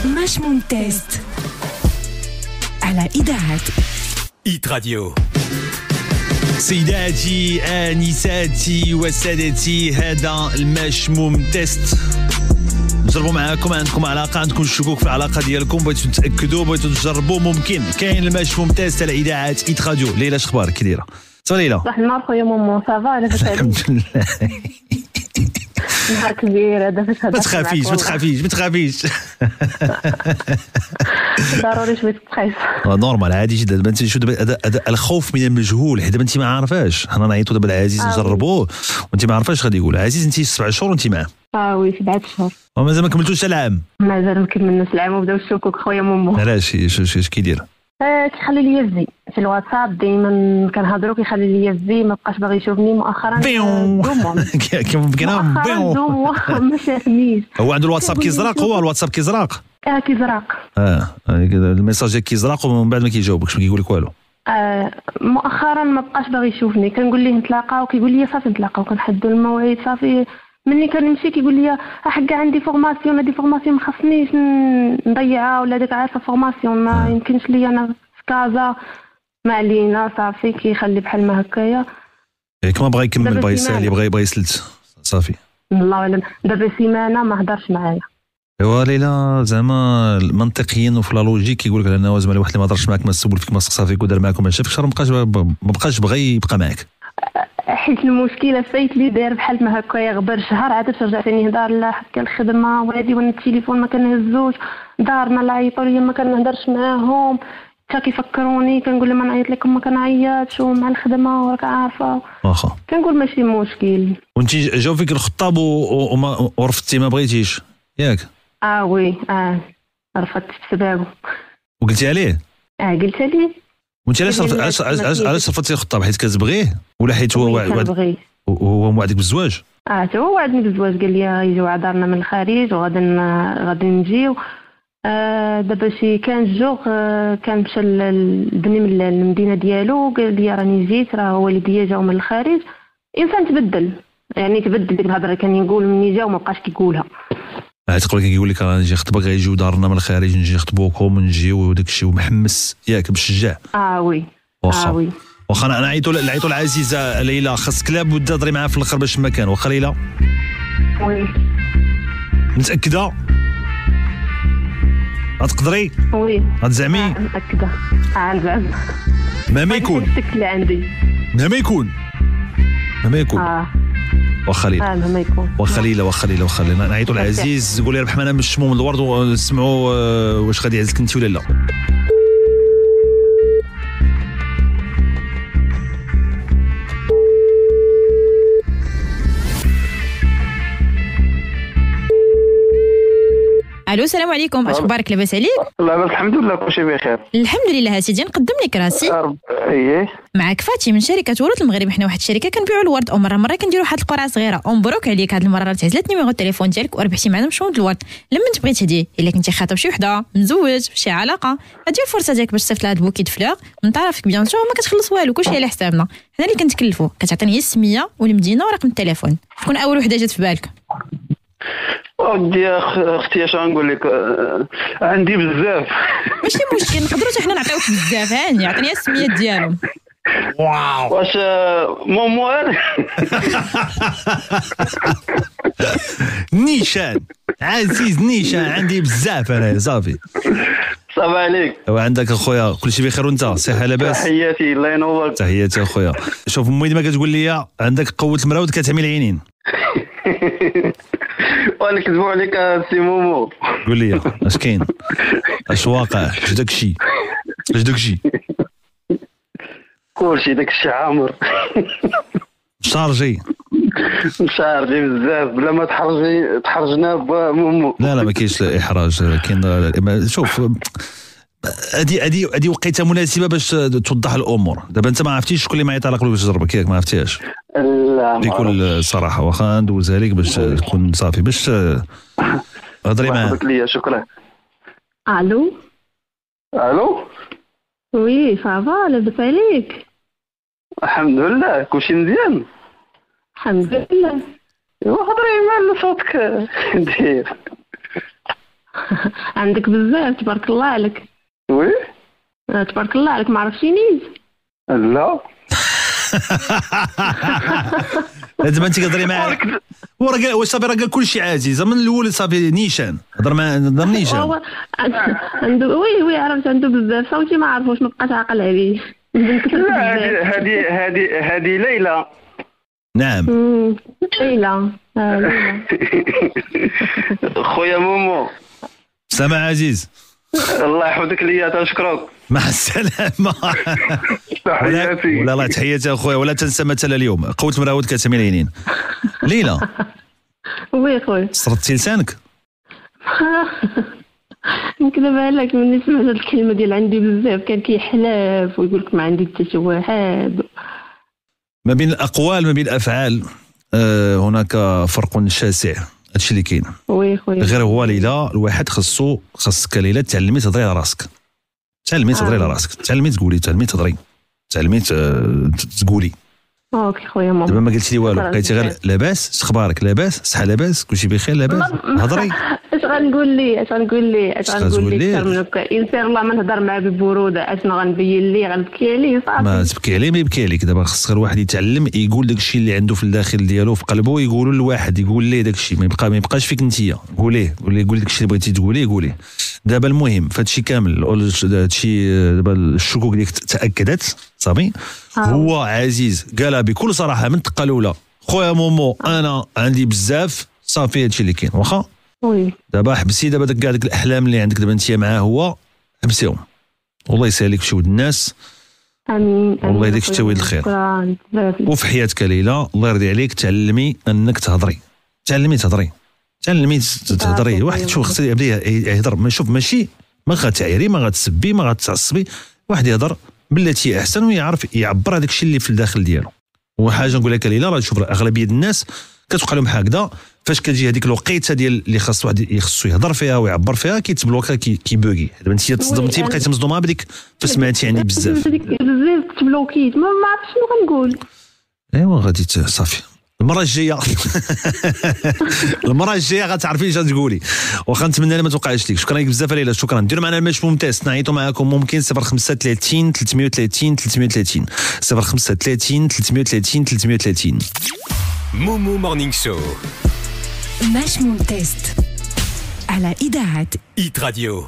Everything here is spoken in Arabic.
مشموم تيست على إذاعة إيت راديو. سيداتي آنساتي وسادتي، هذا المشموم تيست. نجربوا معاكم، عندكم علاقة، عندكم شكوك في العلاقة ديالكم، بغيتوا تأكدوا، بغيتوا تجربوا، ممكن. كاين المشموم تيست على إذاعة إيت راديو. ليلى شخبارك؟ كي دايرة؟ صافا ليلى؟ صباح النور خويا مومو، صافا لاباس عليك؟ الحمد لله. نهار كبير هذا فاش ما تخافيش ضروري شويه ستريس. نورمال، عادي جدا. دابا انت شو دابا الخوف من المجهول، حيت دابا انت ما عارفاش. حنا نعيطوا دابا العزيز نجربوه وانت ما عارفاش غادي يقول. عزيز انت 7 شهور وانت معاه؟ وي 7 شهور. ومازال ما كملتوش العام؟ مازال ما كملناش العام وبداو الشكوك خويا مومو. علاش؟ اش كيدير؟ كيخلي لي الزي في الواتساب، دائما كنهضروا كيخلي لي الزي، ما بقاش باغي يشوفني. مؤخرا ما شافنيش. هو عنده الواتساب كيزرق؟ هو الواتساب كيزرق؟ كيزرق. الميساج كيزرق ومن بعد ما كيجاوبكش، ما كيقول لك والو. مؤخرا ما بقاش باغي يشوفني، كنقول ليه نتلاقاو كيقول لي صافي نتلاقاو، كنحددوا الموعد صافي. مني كنمشي كيقول لي حقا عندي فورماسيون، هذه فورماسيون ما خصنيش نضيعها، ولا ديك عارفه فورماسيون ما يمكنش ليا انا في كازا، ما علينا صافي. كيخلي بحال ما هكايا، ياك ما بغى يكمل، بغى يسالي، بغى يسلت صافي. الله اعلم. دابا سيمانه ما هضرش معايا. ايوا ليلى، زعما منطقيا وفي لا لوجيك كيقول لك انه زعما واحد اللي ما هضرش معاك، ما سول فيك، ما صافي ودار معاك وما شافكش، راه ما بقاش بغى يبقى معاك. حيت المشكله فايت لي داير بحال ما هكا، يغبر شهر عاد ترجع ثاني يهضر لا حتى الخدمه وهادي، وانا التليفون ما كنهزوش، دارنا لا عيطوا لي ما كنهضرش معاهم، حتى كيفكروني كنقول لهم ما نعيط لكم، ما كنعيطش، ومع الخدمه وراك عارفه. واخا كنقول ماشي مشكل. وانت جاو فيك الخطاب ورفضتي، ما بغيتيش ياك؟ وي رفضت بسببه. وقلتي عليه؟ قلت عليه. وانت علاش رفضتي الخطاب؟ حيت كتبغيه ولا حيت هو موعدك بالزواج؟ حتى هو وعدني بالزواج، قال لي غيجيو عذارنا من الخارج وغادي نجيو. دابا شي 15 جوغ كان مشى البني من المدينه ديالو، قال لي راني جيت، راه والديا جاو من الخارج. انسان تبدل، يعني تبدل ديك الهضره اللي كان يقول مني جا وما بقاش كيقولها. تقول لك يقول لك راه نجي نخطبك، غيجيو دارنا من الخارج، نجي نخطبوكم ونجيو وداك الشيء، ومحمس ياك بالشجاع. وي وي. واخا انا نعيطوا العزيزه ليلى، خاصك لابد تهضري معاه في الاخر باش ما كان. واخا ليلى؟ وي. متاكده؟ غتقدري؟ وي. غتزعمي؟ متاكده. نزعم. ما يكون الشك اللي عندي. ما يكون واخا ليلى. واخا ليلى نعيطوا العزيز، قولي الرحمن من الشموم الورد، ونسمعوا واش غادي يعزك انت ولا لا. الو السلام عليكم، اش اخبارك؟ لاباس عليك؟ لاباس الحمد لله، كلشي بخير الحمد لله. سيدي نقدم لك راسي. اييه معك فاتي من شركه ورود المغرب. حنا واحد الشركه كنبيعوا الورد، او مره كنديروا واحد القرعه صغيره. مبروك عليك، هاد المره تعزلت نيميرو التليفون ديالك وربحتي معنا مشموم الورد. لما تبغي تهدي، الا كنتي خاطب شي وحده، مزوج، في شي علاقه، هادي الفرصه ديالك باش تصيفط لها هاد بوكي د فلوغ من طرفك، بيان سور ما كتخلص والو، كلشي على حسابنا. حنا اللي كنتكلفوا. كتعطيني هي السميه والمدينه ورقم التليفون. شكون اول وحده جات في بالك؟ ودي اختي اش غنقول لك، عندي بزاف. ماشي مشكل، نقدروا حتى حنا نعطيوك بزاف. هاني عطيني السميات ديالهم. واو، واش مومو هذا؟ نيشان عزيز، نيشان عندي بزاف انا صافي. صافا عليك. عندك اخويا كلشي بخير وانت صحه لاباس؟ تحياتي، الله ينورك. تحياتي اخويا. شوف امي ديما كتقول لي عندك قوه المراود كتعمي العينين. وانا كذبوا عليك سي مومو. قول لي اش كاين، اش واقع، اش داكشي كلشي داكشي عامر. شارجي بزاف، بلا ما تحرجنا بمومو. لا ما كاينش احراج، كاين. شوف هذه وقيته مناسبه باش توضح الامور. دابا انت ما عرفتيش شكون اللي معيط لك باش تجربك، ياك ما عرفتيش؟ لا بكل صراحه. واخا ندوزها لك باش تكون صافي، باش هضري معاه. شكرا. الو وي صافا لاباس عليك؟ الحمد لله كلشي مزيان. الحمد لله. هضري مع صوتك داير. عندك بزاف تبارك الله عليك. وي تبارك الله عليك، ما عرفتينيش. لا دابا انت كتهضري معاه واش صافي راه قال كلشي عزيزه من الاول صافي نيشان هضر مع نيشان. هو عنده وي عرفت عنده بزاف صوتي ما عرفوش، ما بقاش عاقل عليه. لا هذه ليلى. نعم ليلى. خويا مومو سامع عزيز، الله يحفظك ليا، تنشكرك. مع السلامه. تحياتي. ولا الله تحياتي اخويا، ولا تنسى مثلا اليوم قوت مراود كتسمي العينين. ليلى وي خويا صرتي لسانك. نكذب عليك، ملي سمعت هاد الكلمه ديال عندي بزاف كان كيحلف ويقول لك ما عندي حتى شي واحد. ما بين الاقوال ما بين الافعال هناك فرق شاسع، هادشي اللي كاين. وي خويا غير هو ليلى الواحد خاصك ليلى تعلمي تهضري على راسك، تعلمي تهضري على راسك، تعلمي تقولي، تعلمي تهضري، تعلمي تقولي. اوكي خويا ماما. دابا ما قلتي لي والو، بقيتي غير لاباس، اخبارك لاباس، صحه لاباس، كلشي بخير لاباس، هضري. اش غنقول لي اكثر من هكا؟ انسان الله ما نهضر معاه ببروده، اشنو غنبين ليه؟ غنبكي عليه صافي. ما تبكي عليه ما يبكي عليك. دابا خص غير واحد يتعلم يقول داكشي اللي عنده في الداخل ديالو في قلبه، يقولوا لواحد، يقول ليه داكشي، ما يبقاش فيك انتيا. قوليه قول داكشي اللي بغيتي تقوليه. دابا المهم فهادشي كامل، هادشي دابا الشكوك ديالك تاكدت صافي. هو عزيز قالها بكل صراحه من الدقه الاولى، خويا مومو انا عندي بزاف صافي، هادشي اللي كاين واخا. وي دابا حبسي دابا كاع داك الاحلام اللي عندك دابا انت معاه هو، حبسيهم. والله يسهلك في ود الناس. امين. والله يديك التويد الخير. وفي حياتك ليلى الله يرضي عليك تعلمي انك تهضري، تعلمي تهضري. واحد شوف خصو يبدا يهضر، ما شوف ماشي ما غتعيري، ما غتسبي، ما غتعصبي، واحد يهضر بالتي احسن ويعرف يعبر هذاك الشيء اللي في الداخل ديالو. وحاجه نقول لك ليلى، راه شوف اغلبيه الناس كتوقع لهم هكذا، فاش كتجي هذيك الوقيته ديال اللي خاص واحد خصو يهضر فيها ويعبر فيها كيتبلوكا كيبوغي. دابا انت تصدمتي بقيتي مصدومه بديك فسمعتي يعني بزاف تبلوكيت، ما عرفتش شنو غنقول. ايوا غادي صافي المره الجايه غتعرفي اش غتقولي، واخا نتمنى ما توقعش لك. شكرا لك بزاف ليلى، شكرا. ديروا معنا الماتش ممتاز، نعيطوا معكم ممكن 035 330 330 035 330 330. مومو مورنينغ شو ماتش ممتاز على إذاعة إيت راديو.